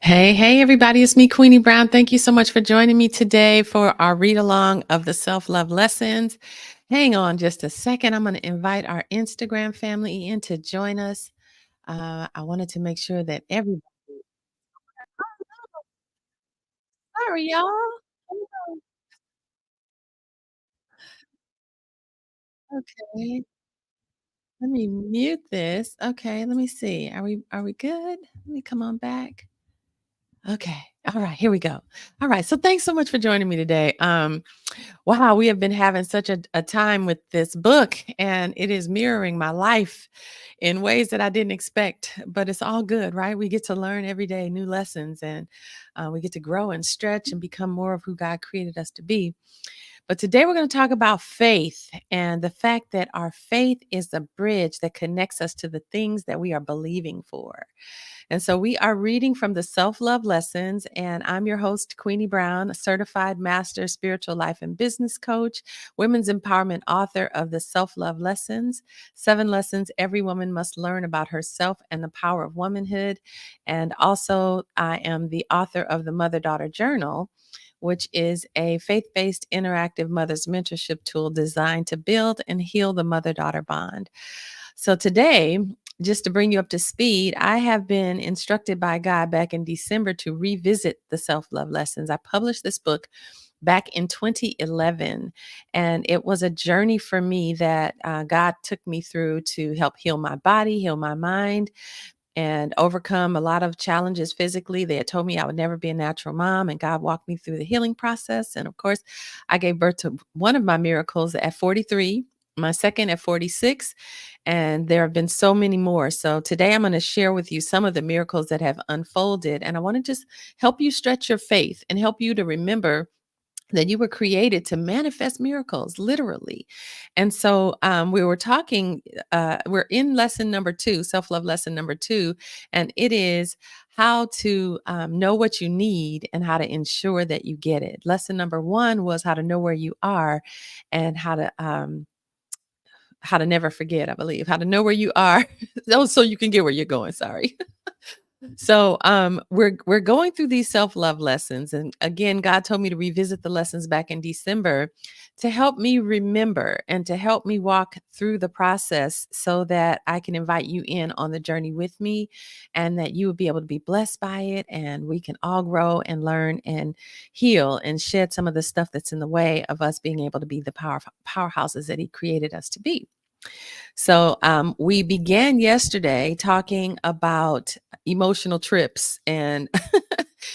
Hey, everybody. It's me, Queenie Brown. Thank you so much for joining me today for our read along of the self love lessons. Hang on just a second. I'm going to invite our Instagram family in to join us. I wanted to make sure that everybody. Sorry, y'all. Hello. Okay. Let me mute this. Okay. Let me see. Are we good? Let me come on back. Okay. All right. Here we go. All right. So thanks so much for joining me today. Wow, we have been having such a time with this book, and it is mirroring my life in ways that I didn't expect. But it's all good, right? We get to learn every day new lessons, and we get to grow and stretch and become more of who God created us to be. But today we're going to talk about faith and the fact that our faith is the bridge that connects us to the things that we are believing for. And so we are reading from the Self Love Lessons, and I'm your host, Queenie Brown, a certified master spiritual life and business coach, women's empowerment author of the Self Love Lessons, 7 lessons every woman must learn about herself and the power of womanhood. And also, I am the author of the Mother Daughter Journal, which is a faith based interactive mother's mentorship tool designed to build and heal the mother daughter bond. So today, just to bring you up to speed, I have been instructed by God back in December to revisit the self love lessons. I published this book back in 2011, and it was a journey for me that God took me through to help heal my body, heal my mind, and overcome a lot of challenges physically. They had told me I would never be a natural mom, and God walked me through the healing process. And of course, I gave birth to one of my miracles at 43, my second at 46, and there have been so many more. So today I'm going to share with you some of the miracles that have unfolded. And I want to just help you stretch your faith and help you to remember that you were created to manifest miracles, literally. And so we were talking, we're in lesson number 2, self love lesson number 2, and it is how to know what you need and how to ensure that you get it. Lesson number 1 was how to know where you are and how to never forget, I believe, how to know where you are. Oh, so you can get where you're going. Sorry. So we're going through these self-love lessons. And again, God told me to revisit the lessons back in December to help me remember and to help me walk through the process so that I can invite you in on the journey with me and that you will be able to be blessed by it and we can all grow and learn and heal and shed some of the stuff that's in the way of us being able to be the powerhouses that He created us to be. So we began yesterday talking about emotional trips. And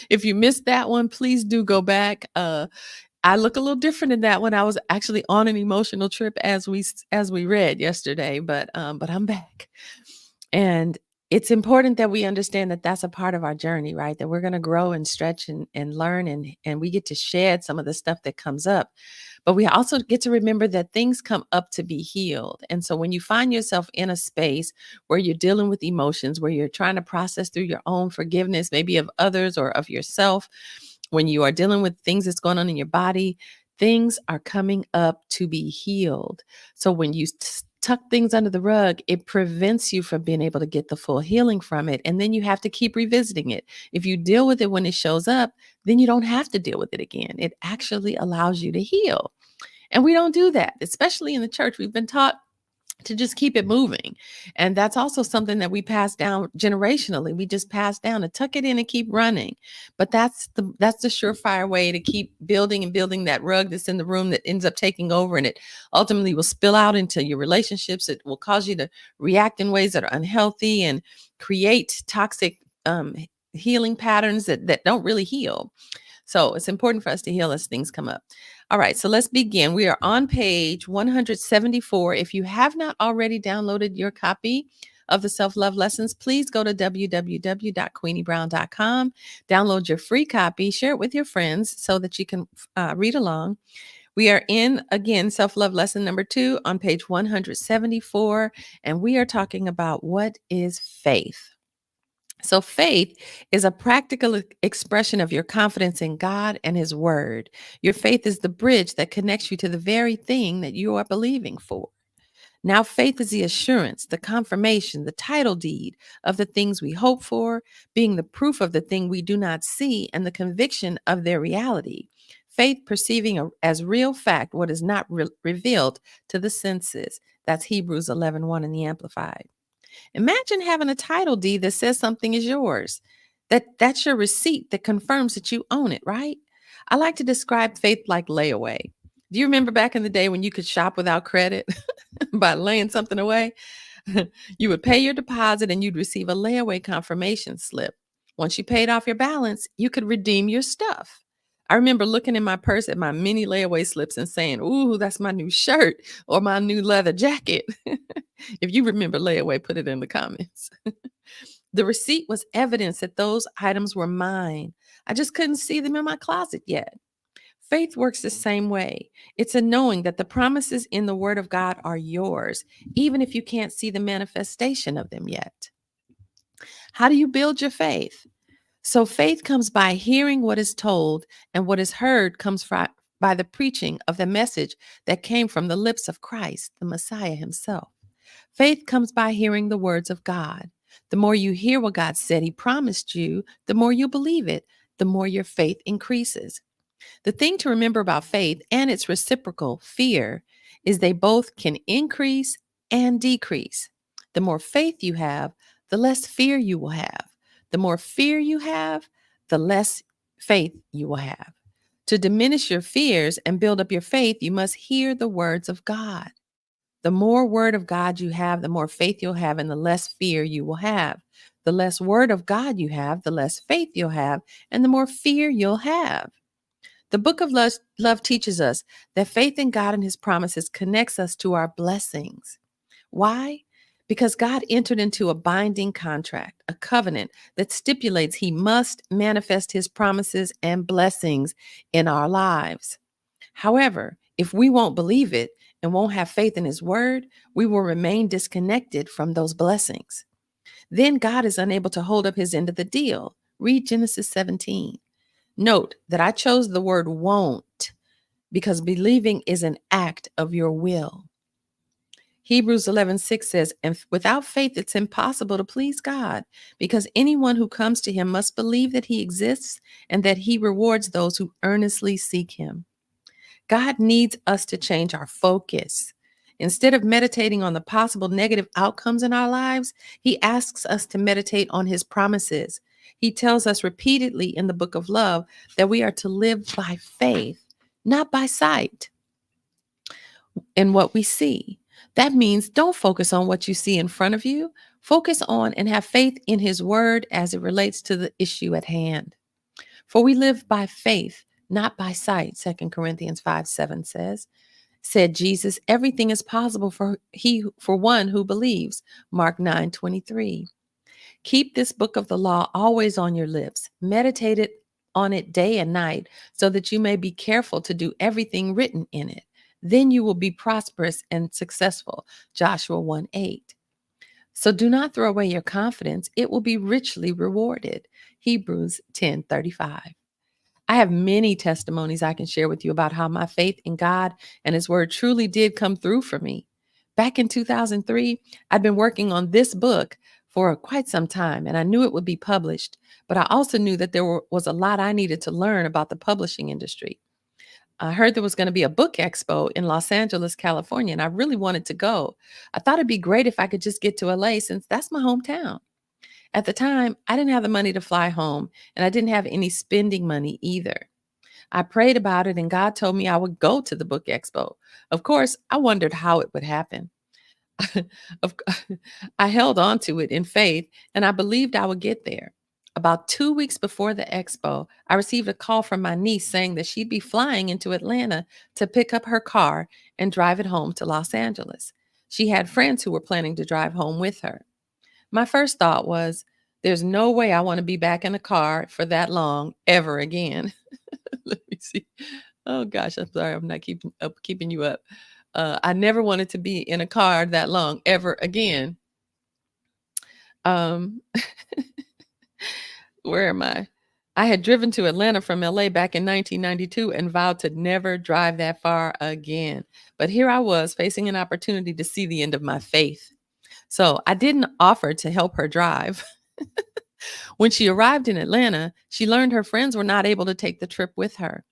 if you missed that one, please do go back. I look a little different in that one. I was actually on an emotional trip as we read yesterday, but I'm back. And it's important that we understand that that's a part of our journey, right? That we're going to grow and stretch and learn and we get to shed some of the stuff that comes up. But we also get to remember that things come up to be healed. And so when you find yourself in a space where you're dealing with emotions, where you're trying to process through your own forgiveness, maybe of others or of yourself, when you are dealing with things that's going on in your body, things are coming up to be healed. So when you tuck things under the rug, it prevents you from being able to get the full healing from it. And then you have to keep revisiting it. If you deal with it when it shows up, then you don't have to deal with it again. It actually allows you to heal. And we don't do that, especially in the church. We've been taught to just keep it moving. And that's also something that we pass down generationally. We just pass down and tuck it in and keep running. But that's the surefire way to keep building and building that rug that's in the room that ends up taking over, and it ultimately will spill out into your relationships. It will cause you to react in ways that are unhealthy and create toxic healing patterns that don't really heal. So it's important for us to heal as things come up. All right, so let's begin. We are on page 174. If you have not already downloaded your copy of the self-love lessons, please go to www.queeniebrown.com, download your free copy, share it with your friends so that you can read along. We are in, again, self-love lesson number 2 on page 174, and we are talking about what is faith. So, faith is a practical expression of your confidence in God and His Word. Your faith is the bridge that connects you to the very thing that you are believing for. Now, faith is the assurance, the confirmation, the title deed of the things we hope for, being the proof of the thing we do not see and the conviction of their reality. Faith perceiving as real fact what is not revealed to the senses. That's Hebrews 11:1 in the Amplified. Imagine having a title deed that says something is yours. That's your receipt that confirms that you own it, right? I like to describe faith like layaway. Do you remember back in the day when you could shop without credit by laying something away? You would pay your deposit and you'd receive a layaway confirmation slip. Once you paid off your balance, you could redeem your stuff. I remember looking in my purse at my many layaway slips and saying, "Ooh, that's my new shirt or my new leather jacket." If you remember layaway, put it in the comments. The receipt was evidence that those items were mine. I just couldn't see them in my closet yet. Faith works the same way. It's a knowing that the promises in the Word of God are yours, even if you can't see the manifestation of them yet. How do you build your faith? So, faith comes by hearing what is told, and what is heard comes by the preaching of the message that came from the lips of Christ, the Messiah himself. Faith comes by hearing the words of God. The more you hear what God said he promised you, the more you believe it, the more your faith increases. The thing to remember about faith and its reciprocal, fear, is they both can increase and decrease. The more faith you have, the less fear you will have. The more fear you have, the less faith you will have. To diminish your fears and build up your faith, you must hear the words of God. The more word of God you have, the more faith you'll have, and the less fear you will have. The less word of God you have, the less faith you'll have, and the more fear you'll have. The book of love teaches us that faith in God and his promises connects us to our blessings. Why? Because God entered into a binding contract, a covenant that stipulates he must manifest his promises and blessings in our lives. However, if we won't believe it and won't have faith in his word, we will remain disconnected from those blessings. Then God is unable to hold up his end of the deal. Read Genesis 17. Note that I chose the word won't because believing is an act of your will. Hebrews 11:6 says, and without faith, it's impossible to please God, because anyone who comes to him must believe that he exists and that he rewards those who earnestly seek him. God needs us to change our focus. Instead of meditating on the possible negative outcomes in our lives, he asks us to meditate on his promises. He tells us repeatedly in the book of love that we are to live by faith, not by sight in what we see. That means don't focus on what you see in front of you. Focus on and have faith in his word as it relates to the issue at hand. For we live by faith, not by sight, 2 Corinthians 5:7 said Jesus, everything is possible for one who believes. Mark 9:23. Keep this book of the law always on your lips. Meditate on it day and night so that you may be careful to do everything written in it. Then you will be prosperous and successful. Joshua 1:8. So do not throw away your confidence. It will be richly rewarded. Hebrews 10:35. I have many testimonies I can share with you about how my faith in God and his word truly did come through for me. Back in 2003, I'd been working on this book for quite some time, and I knew it would be published, but I also knew that was a lot I needed to learn about the publishing industry. I heard there was going to be a book expo in Los Angeles, California, and I really wanted to go. I thought it'd be great if I could just get to LA since that's my hometown. At the time, I didn't have the money to fly home, and I didn't have any spending money either. I prayed about it, and God told me I would go to the book expo. Of course, I wondered how it would happen. Of c- I held on to it in faith, and I believed I would get there. About 2 weeks before the expo, I received a call from my niece saying that she'd be flying into Atlanta to pick up her car and drive it home to Los Angeles. She had friends who were planning to drive home with her. My first thought was, there's no way I want to be back in a car for that long ever again. Let me see. Oh gosh, I'm sorry. I'm not keeping you up. I never wanted to be in a car that long ever again. Um, where am I? I had driven to Atlanta from LA back in 1992 and vowed to never drive that far again. But here I was facing an opportunity to see the end of my faith. So I didn't offer to help her drive. When she arrived in Atlanta, she learned her friends were not able to take the trip with her.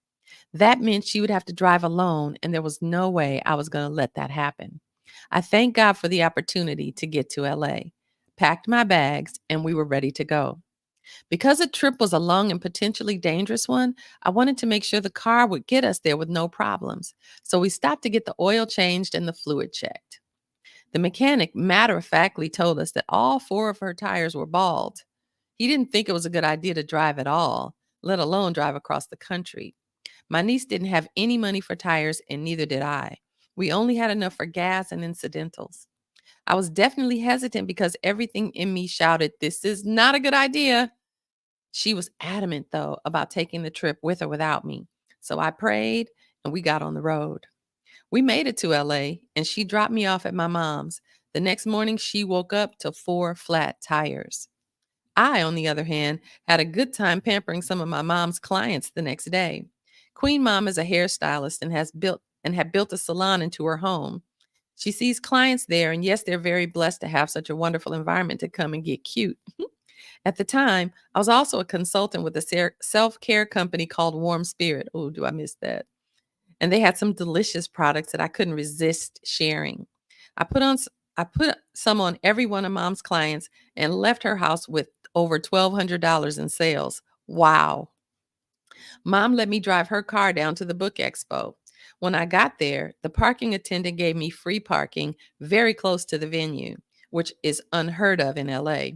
That meant she would have to drive alone, and there was no way I was going to let that happen. I thank God for the opportunity to get to LA, packed my bags, and we were ready to go. Because the trip was a long and potentially dangerous one, I wanted to make sure the car would get us there with no problems. So we stopped to get the oil changed and the fluid checked. The mechanic matter of factly told us that all four of her tires were bald. He didn't think it was a good idea to drive at all, let alone drive across the country. My niece didn't have any money for tires, and neither did I. We only had enough for gas and incidentals. I was definitely hesitant because everything in me shouted, "This is not a good idea." She was adamant, though, about taking the trip with or without me. So I prayed and we got on the road. We made it to LA and she dropped me off at my mom's. The next morning, she woke up to four flat tires. I, on the other hand, had a good time pampering some of my mom's clients the next day. Queen Mom is a hairstylist and had built a salon into her home. She sees clients there, and yes, they're very blessed to have such a wonderful environment to come and get cute. At the time, I was also a consultant with a self care company called Warm Spirit. Oh, do I miss that? And they had some delicious products that I couldn't resist sharing. I put on s- I put some on every one of mom's clients and left her house with over $1,200 in sales. Wow. Mom let me drive her car down to the book expo. When I got there, the parking attendant gave me free parking very close to the venue, which is unheard of in LA.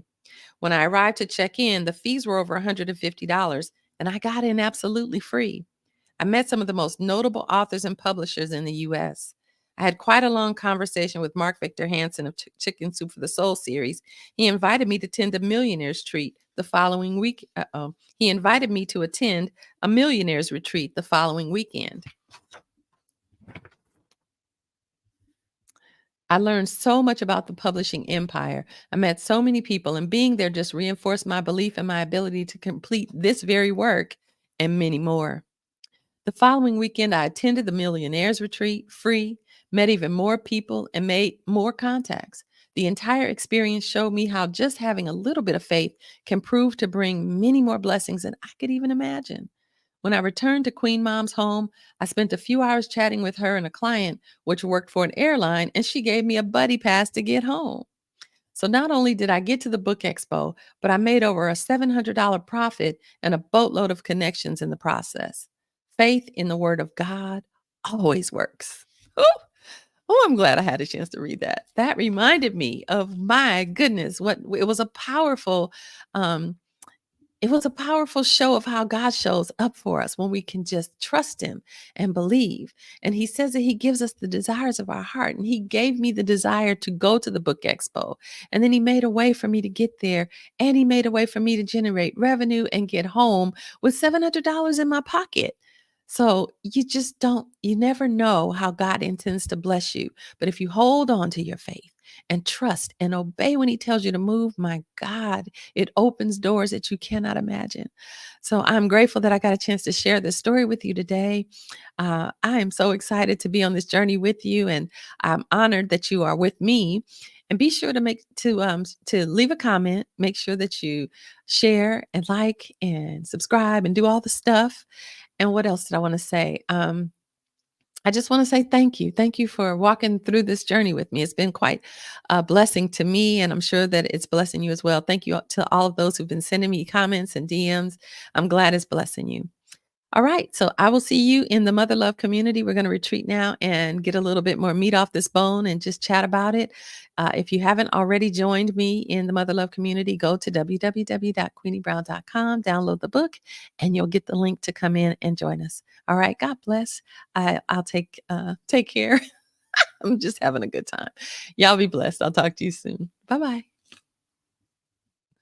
When I arrived to check in, the fees were over $150 and I got in absolutely free. I met some of the most notable authors and publishers in the US. I had quite a long conversation with Mark Victor Hansen of Chicken Soup for the Soul series. He invited me to attend a millionaire's treat the following week. He invited me to attend a millionaire's retreat the following weekend. I learned so much about the publishing empire. I met so many people, and being there just reinforced my belief in my ability to complete this very work and many more. The following weekend, I attended the Millionaires Retreat free, met even more people, and made more contacts. The entire experience showed me how just having a little bit of faith can prove to bring many more blessings than I could even imagine. When I returned to Queen Mom's home, I spent a few hours chatting with her and a client, which worked for an airline, and she gave me a buddy pass to get home. So not only did I get to the book expo, but I made over a $700 profit and a boatload of connections in the process. Faith in the word of God always works. Ooh, oh, I'm glad I had a chance to read that. That reminded me of my goodness, what it was a um powerful show of how God shows up for us when we can just trust him and believe. And he says that he gives us the desires of our heart. And he gave me the desire to go to the book expo. And then he made a way for me to get there. And he made a way for me to generate revenue and get home with $700 in my pocket. So you never know how God intends to bless you. But if you hold on to your faith and trust and obey when he tells you to move, my God, it opens doors that you cannot imagine. So I'm grateful that I got a chance to share this story with you today. I am so excited to be on this journey with you, and I'm honored that you are with me. And be sure to leave a comment. Make sure that you share and like and subscribe and do all the stuff. And what else did I want to say? I just want to say thank you. Thank you for walking through this journey with me. It's been quite a blessing to me, and I'm sure that it's blessing you as well. Thank you to all of those who've been sending me comments and DMs. I'm glad it's blessing you. All right. So I will see you in the Mother Love community. We're going to retreat now and get a little bit more meat off this bone and just chat about it. If you haven't already joined me in the Mother Love community, go to www.queeniebrown.com, download the book, and you'll get the link to come in and join us. All right. God bless. I'll take care. I'm just having a good time. Y'all be blessed. I'll talk to you soon. Bye bye.